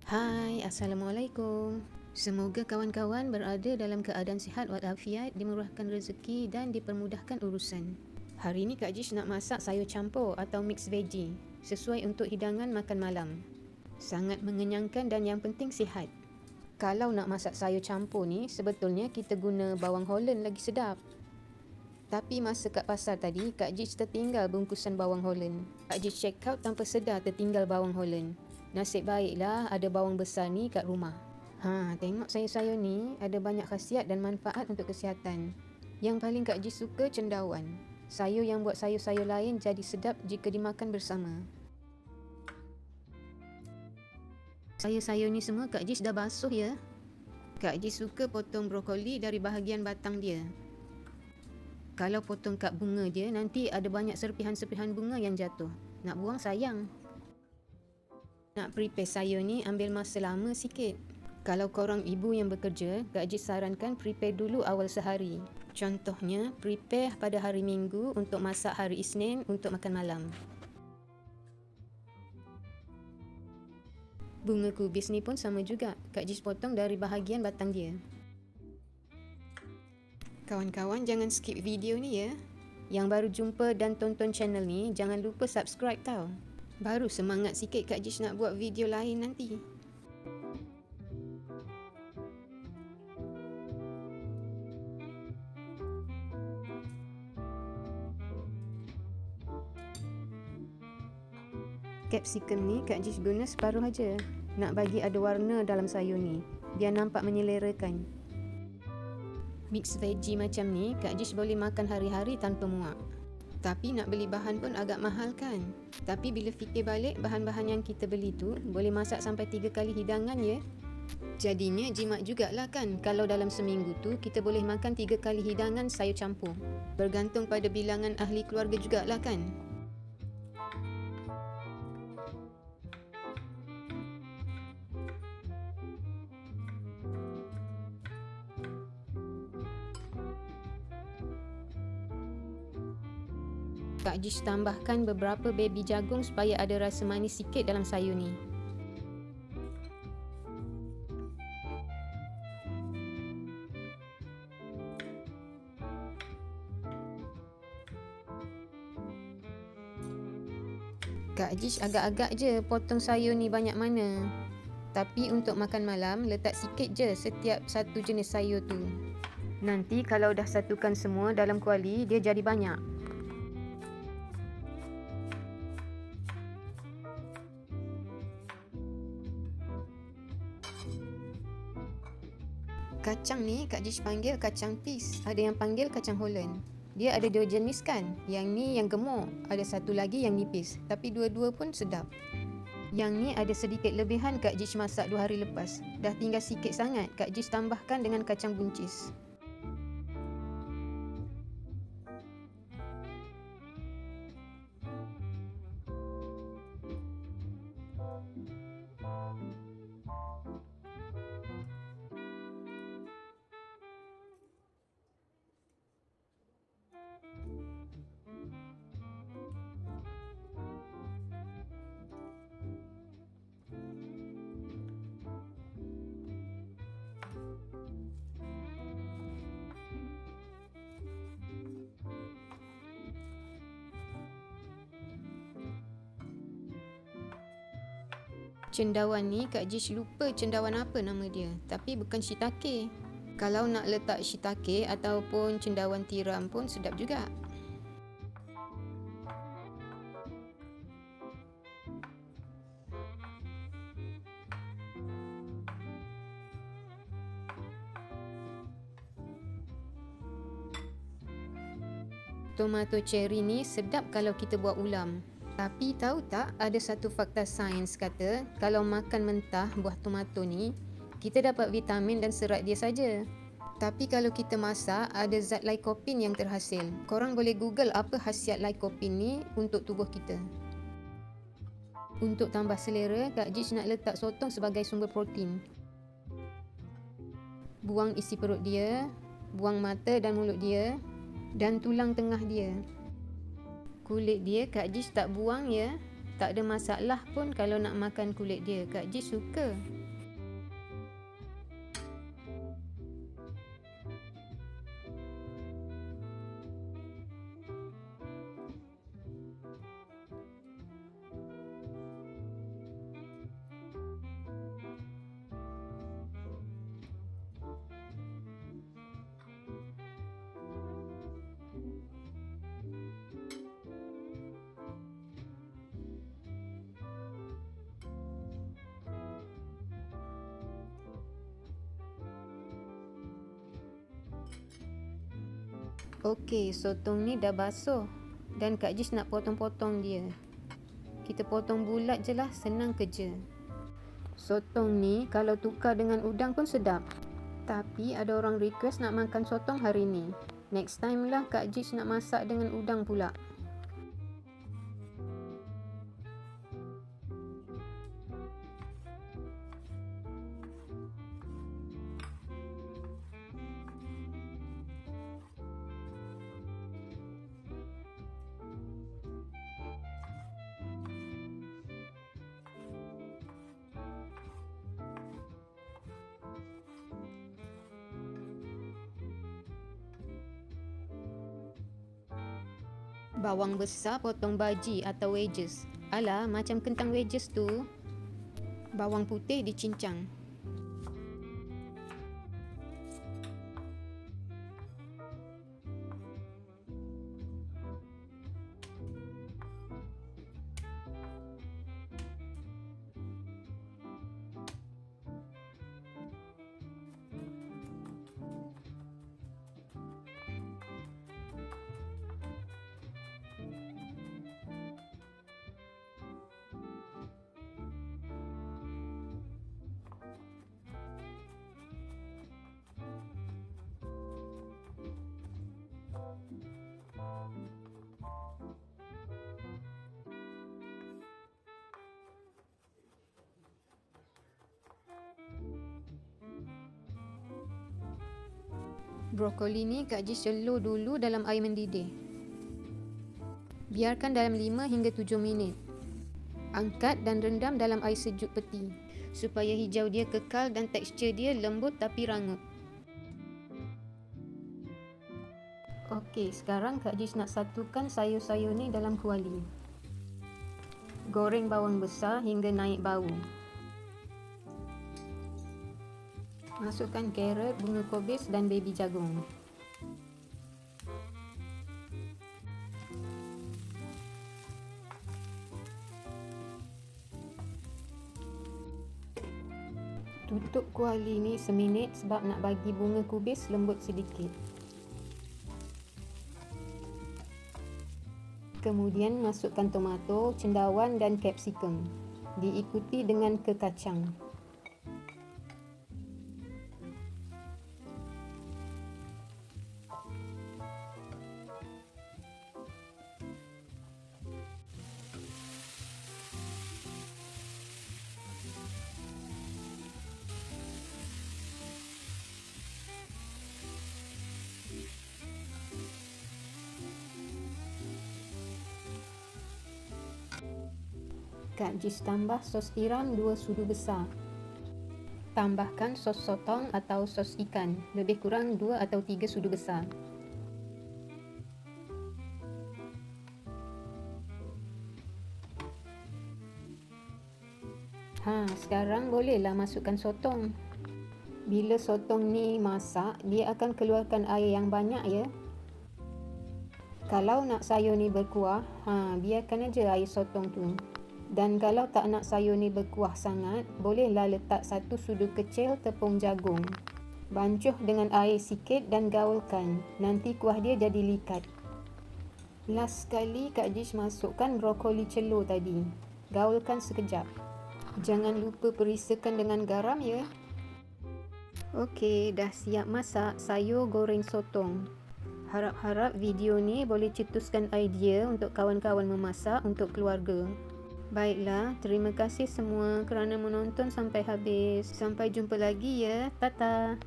Hai, Assalamualaikum. Semoga kawan-kawan berada dalam keadaan sihat walafiat, dimurahkan rezeki dan dipermudahkan urusan. Hari ini Kak Jish nak masak sayur campur atau mix veggie, sesuai untuk hidangan makan malam. Sangat mengenyangkan dan yang penting sihat. Kalau nak masak sayur campur ni, sebetulnya kita guna bawang Holland lagi sedap. Tapi masa kat pasar tadi, Kak Jish tertinggal bungkusan bawang Holland. Kak Jish check out tanpa sedar tertinggal bawang Holland. Nasib baiklah ada bawang besar ni kat rumah. Tengok sayur-sayur ni ada banyak khasiat dan manfaat untuk kesihatan. Yang paling Kak Jish suka cendawan. Sayur yang buat sayur-sayur lain jadi sedap jika dimakan bersama. Sayur-sayur ni semua Kak Jish dah basuh ya. Kak Jish suka potong brokoli dari bahagian batang dia. Kalau potong kat bunga dia, nanti ada banyak serpihan-serpihan bunga yang jatuh. Nak buang sayang. Nak prepare sayur ni ambil masa lama sikit. Kalau korang ibu yang bekerja, Kak Jish sarankan prepare dulu awal sehari. Contohnya, prepare pada hari Minggu untuk masak hari Isnin untuk makan malam. Bunga kubis ni pun sama juga. Kak Jish potong dari bahagian batang dia. Kawan-kawan jangan skip video ni ya. Yang baru jumpa dan tonton channel ni, jangan lupa subscribe tau. Baru semangat sikit Kak Jish nak buat video lain nanti. Capsicum ni Kak Jish guna separuh aja. Nak bagi ada warna dalam sayur ni, biar nampak menyelerakan. Mix veggie macam ni Kak Jish boleh makan hari-hari tanpa muak. Tapi nak beli bahan pun agak mahal kan. Tapi bila fikir balik, bahan-bahan yang kita beli tu boleh masak sampai 3 kali hidangan ya. Jadinya jimat jugalah kan kalau dalam seminggu tu kita boleh makan 3 kali hidangan sayur campur. Bergantung pada bilangan ahli keluarga jugalah kan. Kak Jish tambahkan beberapa baby jagung supaya ada rasa manis sikit dalam sayur ni. Kak Jish agak-agak je potong sayur ni banyak mana. Tapi untuk makan malam, letak sikit je setiap satu jenis sayur tu. Nanti kalau dah satukan semua dalam kuali, dia jadi banyak. Kacang ni Kak Jish panggil kacang peas. Ada yang panggil kacang Holland. Dia ada 2 jenis kan. Yang ni yang gemuk, ada satu lagi yang nipis. Tapi dua-dua pun sedap. Yang ni ada sedikit lebihan Kak Jish masak 2 hari lepas. Dah tinggal sikit sangat, Kak Jish tambahkan dengan kacang buncis. Cendawan ni Kak Jish lupa cendawan apa nama dia. Tapi bukan shiitake. Kalau nak letak shiitake ataupun cendawan tiram pun sedap juga. Tomato cherry ni sedap kalau kita buat ulam. Tapi tahu tak, ada satu fakta sains kata kalau makan mentah buah tomato ni, kita dapat vitamin dan serat dia saja. Tapi kalau kita masak, ada zat lycopene yang terhasil. Korang boleh google apa khasiat lycopene ni untuk tubuh kita. Untuk tambah selera, Kak Jish nak letak sotong sebagai sumber protein. Buang isi perut dia, buang mata dan mulut dia, dan tulang tengah dia. Kulit dia Kak Jish tak buang ya. Tak ada masalah pun kalau nak makan kulit dia. Kak Ji suka. Okey, sotong ni dah basuh dan Kak Jis nak potong-potong dia. Kita potong bulat je lah, senang kerja. Sotong ni kalau tukar dengan udang pun sedap. Tapi ada orang request nak makan sotong hari ni. Next time lah Kak Jis nak masak dengan udang pula. Bawang besar potong baji atau wedges. Alah, macam kentang wedges tu. Bawang putih dicincang. Brokoli ni Kak Jis celur dulu dalam air mendidih. Biarkan dalam 5 hingga 7 minit. Angkat dan rendam dalam air sejuk peti supaya hijau dia kekal dan tekstur dia lembut tapi rangup. Okey, sekarang Kak Jis nak satukan sayur-sayur ni dalam kuali. Goreng bawang besar hingga naik bau. Masukkan carrot, bunga kobis dan baby jagung. Tutup kuali ni seminit sebab nak bagi bunga kubis lembut sedikit. Kemudian masukkan tomato, cendawan dan kapsikum. Diikuti dengan kekacang. Kak Jis tambah sos tiram 2 sudu besar. Tambahkan sos sotong atau sos ikan, lebih kurang 2 atau 3 sudu besar. Sekarang bolehlah masukkan sotong. Bila sotong ni masak, dia akan keluarkan air yang banyak ya. Kalau nak sayur ni berkuah, biarkan aja air sotong tu. Dan kalau tak nak sayur ni berkuah sangat, bolehlah letak 1 sudu kecil tepung jagung. Bancuh dengan air sikit dan gaulkan. Nanti kuah dia jadi likat. Last sekali Kak Jis masukkan brokoli celur tadi. Gaulkan sekejap. Jangan lupa perisakan dengan garam ya. Okey, dah siap masak sayur goreng sotong. Harap-harap video ni boleh cetuskan idea untuk kawan-kawan memasak untuk keluarga. Baiklah, terima kasih semua kerana menonton sampai habis. Sampai jumpa lagi ya. Tata.